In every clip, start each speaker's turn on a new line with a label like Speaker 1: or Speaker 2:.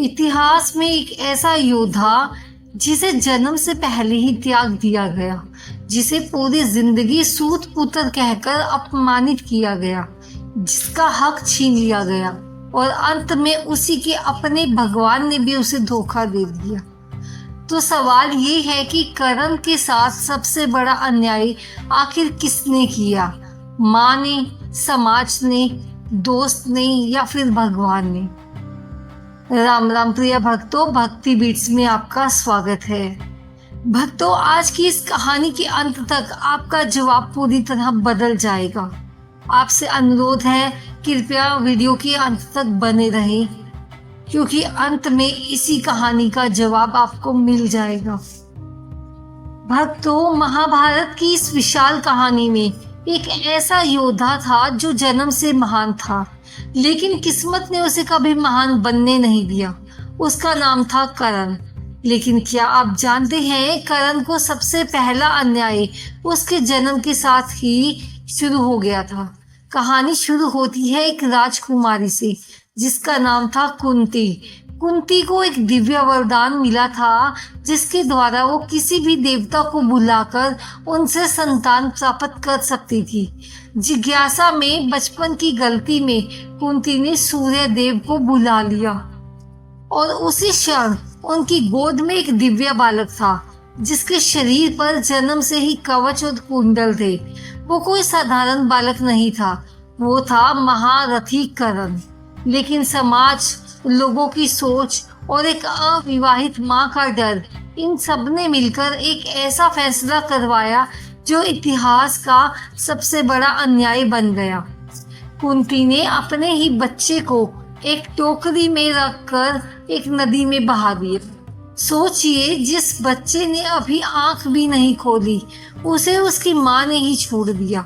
Speaker 1: इतिहास में एक ऐसा योद्धा जिसे जन्म से पहले ही त्याग दिया गया, जिसे पूरी जिंदगी सूत पुत्र कहकर अपमानित किया गया, जिसका हक छीन लिया गया और अंत में उसी के अपने भगवान ने भी उसे धोखा दे दिया। तो सवाल ये है कि करण के साथ सबसे बड़ा अन्याय आखिर किसने किया? माँ ने, समाज ने, दोस्त ने या फिर भगवान ने? राम राम प्रिय भक्तों, भक्ति बीट्स में आपका स्वागत है। भक्तों, आज की इस कहानी के अंत तक आपका जवाब पूरी तरह बदल जाएगा। आपसे अनुरोध है, कृपया वीडियो के अंत तक बने रहें, क्योंकि अंत में इसी कहानी का जवाब आपको मिल जाएगा। भक्तों, महाभारत की इस विशाल कहानी में एक ऐसा योद्धा था जो जन्म से महान था, लेकिन किस्मत ने उसे कभी महान बनने नहीं दिया। उसका नाम था करण। लेकिन क्या आप जानते हैं, करण को सबसे पहला अन्याय उसके जन्म के साथ ही शुरू हो गया था। कहानी शुरू होती है एक राजकुमारी से, जिसका नाम था कुंती। कुंती को एक दिव्य वरदान मिला था, जिसके द्वारा वो किसी भी देवता को बुलाकर उनसे संतान प्राप्त कर सकती थी। जिज्ञासा में बचपन की गलती में कुंती ने सूर्य देव को बुला लिया और उसी क्षण उनकी गोद में एक दिव्य बालक था, जिसके शरीर पर जन्म से ही कवच और कुंडल थे। वो कोई साधारण बालक नहीं था, वो था महारथी करण। लेकिन समाज, लोगों की सोच और एक अविवाहित माँ का डर, इन सब ने मिलकर एक ऐसा फैसला करवाया जो इतिहास का सबसे बड़ा अन्याय बन गया। कुंती ने अपने ही बच्चे को एक टोकरी में रखकर एक नदी में बहा दिया। सोचिए, जिस बच्चे ने अभी आंख भी नहीं खोली, उसे उसकी माँ ने ही छोड़ दिया।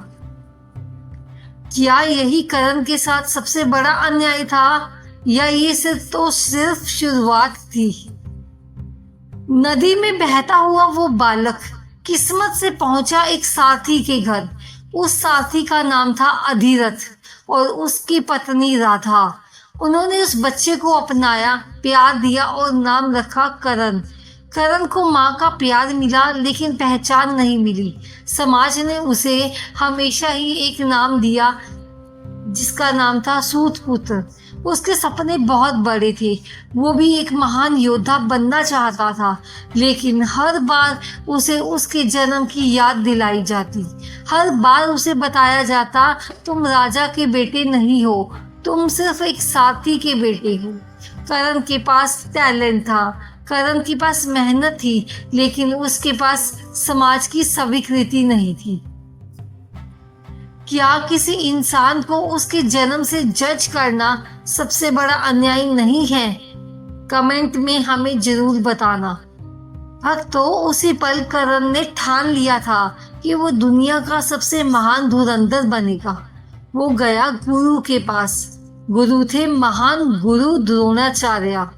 Speaker 1: क्या यही करण के साथ सबसे बड़ा अन्याय था, या ये सिर्फ शुरुआत थी? नदी में बहता हुआ वो बालक किस्मत से पहुंचा एक साथी के घर। उस साथी का नाम था अधिरथ और उसकी पत्नी राधा। उन्होंने उस बच्चे को अपनाया, प्यार दिया और नाम रखा करण। करण को माँ का प्यार मिला, लेकिन पहचान नहीं मिली। समाज ने उसे हमेशा ही एक नाम दिया, जिसका नाम था सूत पुत्र। उसके सपने बहुत बड़े थे, वो भी एक महान योद्धा बनना चाहता था, लेकिन हर बार उसे उसके जन्म की याद दिलाई जाती। हर बार उसे बताया जाता, तुम राजा के बेटे नहीं हो, तुम सिर्फ एक साथी के बेटे हो। करण के पास टैलेंट था, करण के पास मेहनत थी, लेकिन उसके पास समाज की स्वीकृति नहीं थी। क्या किसी इंसान को उसके जन्म से जज करना सबसे बड़ा अन्याय नहीं है? कमेंट में हमें जरूर बताना। भक्तों, उसी पल करण ने ठान लिया था कि वो दुनिया का सबसे महान धुरंधर बनेगा। वो गया गुरु के पास। गुरु थे महान गुरु द्रोणाचार्य।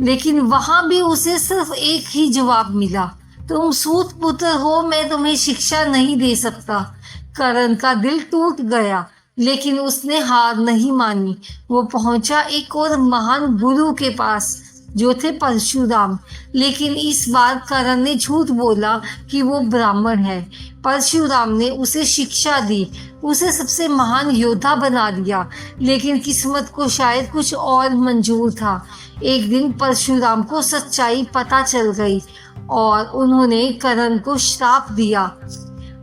Speaker 1: लेकिन वहां भी उसे सिर्फ एक ही जवाब मिला, तुम सूत पुत्र हो, मैं तुम्हें शिक्षा नहीं दे सकता। करण का दिल टूट गया, लेकिन उसने हार नहीं मानी। वो पहुंचा एक और महान गुरु के पास, जो थे परशुराम। लेकिन इस बार करण ने झूठ बोला कि वो ब्राह्मण है। परशुराम ने उसे शिक्षा दी, उसे सबसे महान योद्धा बना दिया, लेकिन किस्मत को शायद कुछ और मंजूर था। एक दिन परशुराम को सच्चाई पता चल गई और उन्होंने करण को श्राप दिया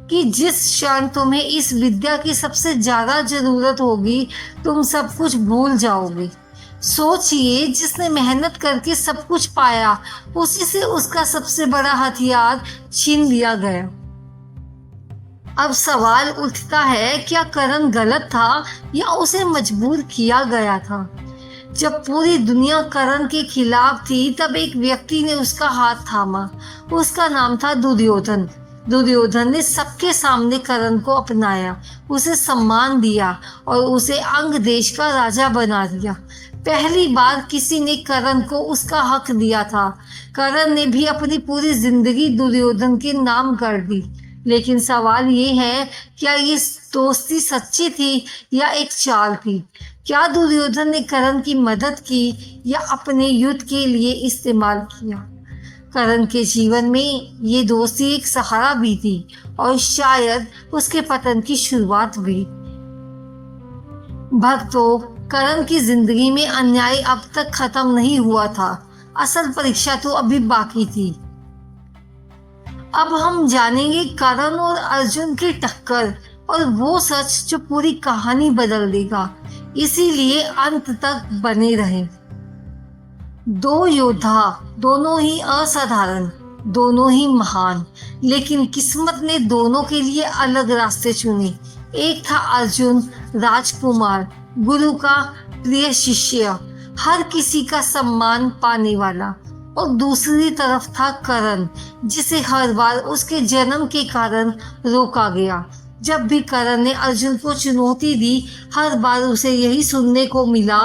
Speaker 1: कि जिस क्षण तुम्हें इस विद्या की सबसे ज्यादा जरूरत होगी, तुम सब कुछ भूल जाओगे। सोचिए, जिसने मेहनत करके सब कुछ पाया, उसी से उसका सबसे बड़ा हथियार छीन लिया गया। अब सवाल उठता है, क्या करण गलत था या उसे मजबूर किया गया था? जब पूरी दुनिया करण के खिलाफ थी, तब एक व्यक्ति ने उसका हाथ थामा। उसका नाम था दुर्योधन। दुर्योधन ने सबके सामने करण को अपनाया, उसे सम्मान दिया और उसे अंग देश का राजा बना दिया। पहली बार किसी ने करण को उसका हक दिया था। करण ने भी अपनी पूरी जिंदगी दुर्योधन के नाम कर दी। लेकिन सवाल ये है, क्या ये दोस्ती सच्ची थी या एक चाल थी? क्या दुर्योधन ने कर्ण की मदद की या अपने युद्ध के लिए इस्तेमाल किया? कर्ण के जीवन में ये दोस्ती एक सहारा भी थी और शायद उसके पतन की शुरुआत भी। भक्तों, कर्ण की जिंदगी में अन्याय अब तक खत्म नहीं हुआ था। असल परीक्षा तो अभी बाकी थी। अब हम जानेंगे कर्ण और अर्जुन की टक्कर और वो सच जो पूरी कहानी बदल देगा। इसीलिए अंत तक बने रहें। दो योद्धा, दोनों ही असाधारण, दोनों ही महान, लेकिन किस्मत ने दोनों के लिए अलग रास्ते चुने। एक था अर्जुन, राजकुमार, गुरु का प्रिय शिष्य, हर किसी का सम्मान पाने वाला, और दूसरी तरफ था कर्ण, जिसे हर बार उसके जन्म के कारण रोका गया। जब भी कर्ण ने अर्जुन को चुनौती दी, हर बार उसे यही सुनने को मिला,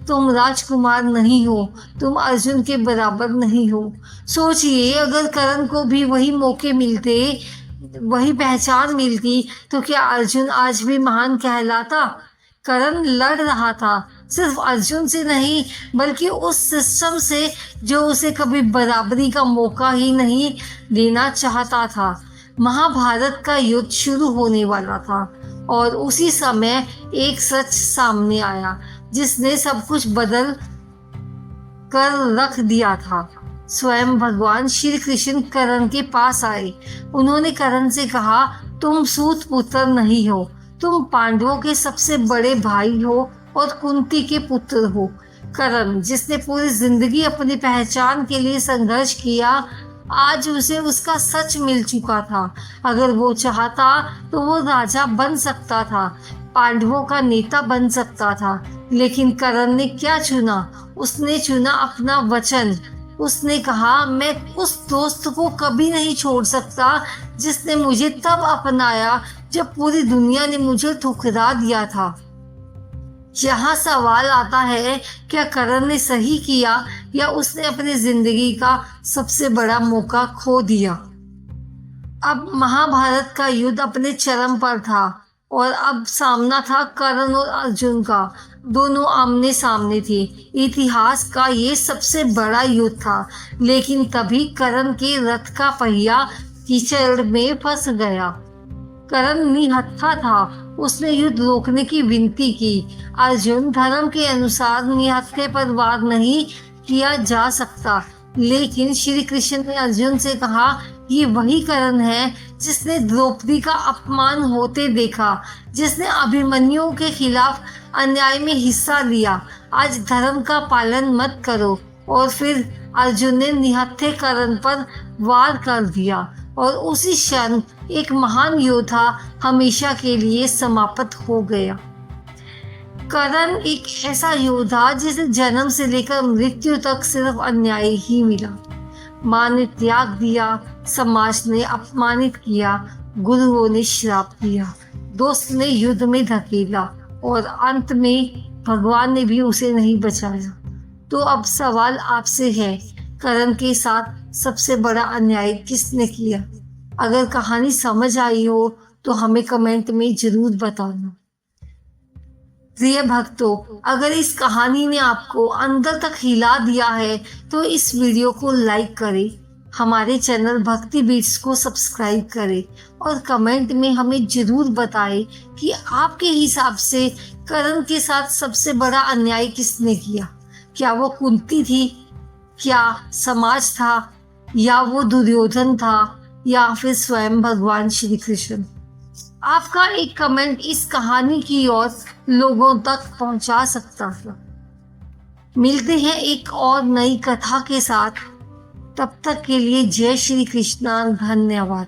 Speaker 1: तुम राजकुमार नहीं हो, तुम अर्जुन के बराबर नहीं हो। सोचिए, अगर कर्ण को भी वही मौके मिलते, वही पहचान मिलती, तो क्या अर्जुन आज भी महान कहलाता? कर्ण लड़ रहा था सिर्फ अर्जुन से नहीं, बल्कि उस सिस्टम से जो उसे कभी बराबरी का मौका ही नहीं देना चाहता था। महाभारत का युद्ध शुरू होने वाला था और उसी समय एक सच सामने आया जिसने सब कुछ बदल कर रख दिया था। स्वयं भगवान श्री कृष्ण कर्ण के पास आए। उन्होंने कर्ण से कहा, तुम सूत पुत्र नहीं हो, तुम पांडवों के सबसे बड़े भाई हो और कुंती के पुत्र हो। कर्ण, जिसने पूरी जिंदगी अपनी पहचान के लिए संघर्ष किया, आज उसे उसका सच मिल चुका था। अगर वो चाहता तो वो राजा बन सकता था, पांडवों का नेता बन सकता था। लेकिन कर्ण ने क्या चुना? उसने चुना अपना वचन। उसने कहा, मैं उस दोस्त को कभी नहीं छोड़ सकता जिसने मुझे तब अपनाया जब पूरी दुनिया ने मुझे ठुकरा दिया था। यहाँ सवाल आता है, क्या कर्ण ने सही किया या उसने अपनी जिंदगी का सबसे बड़ा मौका खो दिया? अब महाभारत का युद्ध अपने चरम पर था और अब सामना था कर्ण और अर्जुन का। दोनों आमने सामने थे। इतिहास का ये सबसे बड़ा युद्ध था। लेकिन तभी कर्ण के रथ का पहिया कीचड़ में फंस गया। कर्ण निहत्था था। उसने युद्ध रोकने की विनती की। अर्जुन, धर्म के अनुसार निहत्थे पर वार नहीं किया जा सकता, लेकिन श्री कृष्ण ने अर्जुन से कहा, ये वही कर्ण है जिसने द्रौपदी का अपमान होते देखा, जिसने अभिमन्यु के खिलाफ अन्याय में हिस्सा लिया। आज धर्म का पालन मत करो। और फिर अर्जुन ने निहत्थे कर्ण पर वार कर दिया और उसी क्षण एक महान योद्धा हमेशा के लिए समाप्त हो गया। कर्ण एक ऐसा योद्धा जिसे जन्म से लेकर मृत्यु तक सिर्फ अन्याय ही मिला। माँ ने त्याग दिया, समाज ने अपमानित किया, गुरुओं ने श्राप दिया, दोस्त ने युद्ध में धकेला और अंत में भगवान ने भी उसे नहीं बचाया। तो अब सवाल आपसे है, कर्ण के साथ सबसे बड़ा अन्याय किसने किया? अगर कहानी समझ आई हो तो हमें कमेंट में जरूर बताना। प्रिय भक्तों, अगर इस कहानी ने आपको अंदर तक हिला दिया है तो इस वीडियो को लाइक करें, हमारे चैनल भक्ति बीट्स को सब्सक्राइब करें और कमेंट में हमें जरूर बताएं कि आपके हिसाब से कर्ण के साथ सबसे बड़ा अन्याय किसने किया। क्या वो कुंती थी, क्या समाज था, या वो दुर्योधन था, या फिर स्वयं भगवान श्री कृष्ण? आपका एक कमेंट इस कहानी की ओर लोगों तक पहुंचा सकता है। मिलते हैं एक और नई कथा के साथ। तब तक के लिए जय श्री कृष्ण। धन्यवाद।